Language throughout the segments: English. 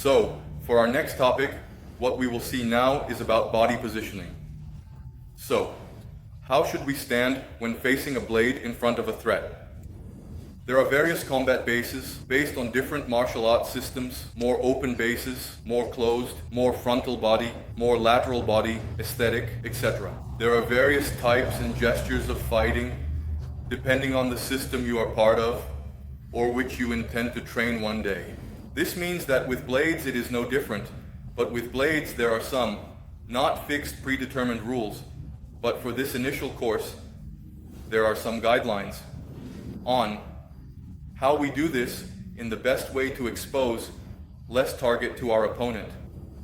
So, for our next topic, what we will see now is about body positioning. So, how should we stand when facing a blade in front of a threat? There are various combat bases based on different martial arts systems, more open bases, more closed, more frontal body, more lateral body, aesthetic, etc. There are various types and gestures of fighting depending on the system you are part of or which you intend to train one day. This means that with blades it is no different, but with blades there are some, not fixed predetermined rules, but for this initial course, there are some guidelines on how we do this in the best way to expose less target to our opponent.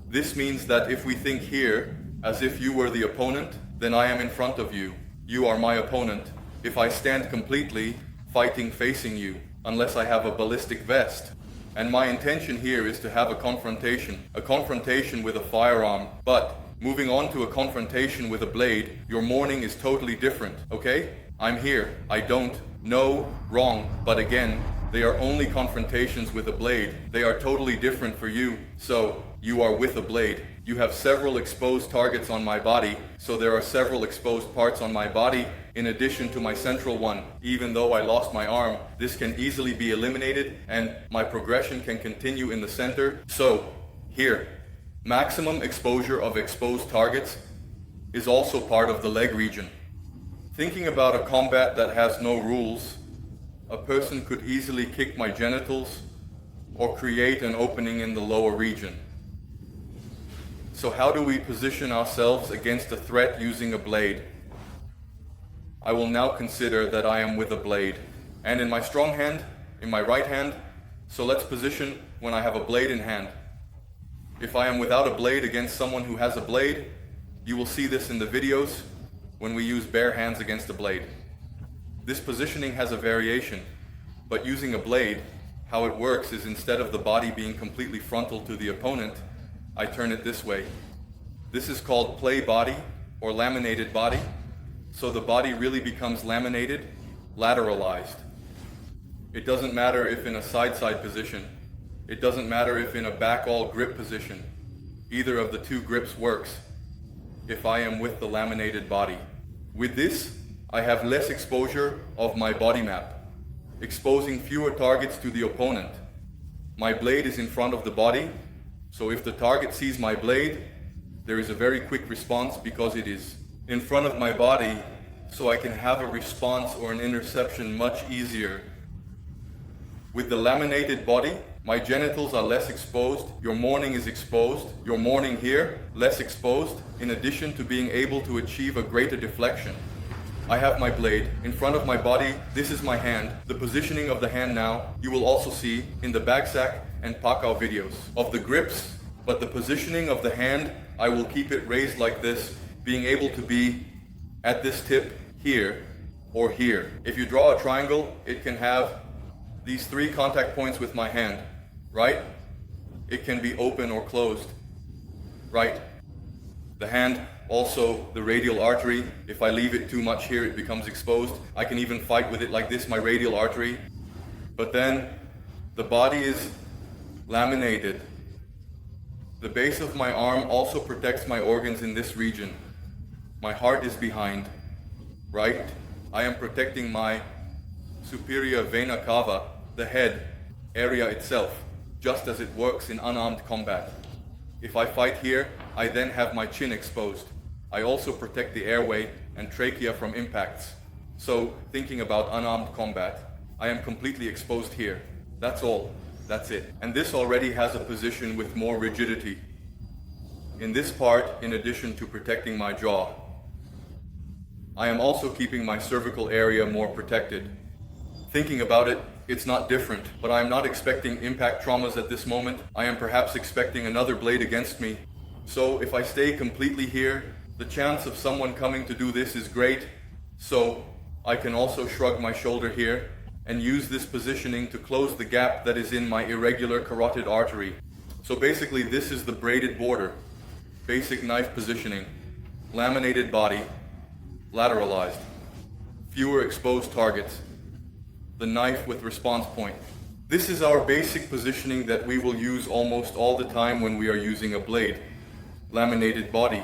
This means that if we think here as if you were the opponent, then I am in front of you. You are my opponent. If I stand completely fighting facing you, unless I have a ballistic vest. And my intention here is to have a confrontation with a firearm. But moving on to a confrontation with a blade, your morning is totally different, okay? I'm here. I don't. No, wrong. But again, they are only confrontations with a blade. They are totally different for you. So, you are with a blade. You have several exposed targets on my body, so there are several exposed parts on my body in addition to my central one. Even though I lost my arm, this can easily be eliminated and my progression can continue in the center. So, here, maximum exposure of exposed targets is also part of the leg region. Thinking about a combat that has no rules, a person could easily kick my genitals or create an opening in the lower region. So how do we position ourselves against a threat using a blade? I will now consider that I am with a blade, and in my strong hand, in my right hand, so let's position when I have a blade in hand. If I am without a blade against someone who has a blade, you will see this in the videos when we use bare hands against a blade. This positioning has a variation, but using a blade, how it works is instead of the body being completely frontal to the opponent, I turn it this way. This is called play body or laminated body, so the body really becomes laminated, lateralized. It doesn't matter if in a side-side position. It doesn't matter if in a back-all grip position. Either of the two grips works if I am with the laminated body. With this, I have less exposure of my body map, exposing fewer targets to the opponent. My blade is in front of the body, so if the target sees my blade, there is a very quick response because it is in front of my body, so I can have a response or an interception much easier. With the laminated body, my genitals are less exposed, your morning is exposed, your morning here, less exposed, in addition to being able to achieve a greater deflection. I have my blade in front of my body, this is my hand. The positioning of the hand now, you will also see in the Bagsack and Pakao videos of the grips, but the positioning of the hand, I will keep it raised like this, being able to be at this tip here or here. If you draw a triangle, it can have these three contact points with my hand, right? It can be open or closed, right? The hand, also the radial artery, if I leave it too much here, it becomes exposed. I can even fight with it like this, my radial artery. But then the body is laminated. The base of my arm also protects my organs in this region. My heart is behind, right? I am protecting my superior vena cava, the head area itself, just as it works in unarmed combat. If I fight here, I then have my chin exposed. I also protect the airway and trachea from impacts. So, thinking about unarmed combat, I am completely exposed here. That's all. That's it. And this already has a position with more rigidity. In this part, in addition to protecting my jaw, I am also keeping my cervical area more protected. Thinking about it, it's not different, but I am not expecting impact traumas at this moment. I am perhaps expecting another blade against me. So if I stay completely here, the chance of someone coming to do this is great. So I can also shrug my shoulder here and use this positioning to close the gap that is in my irregular carotid artery. So basically this is the braided border, basic knife positioning, laminated body, lateralized, fewer exposed targets, the knife with response point. This is our basic positioning that we will use almost all the time when we are using a blade. Laminated body.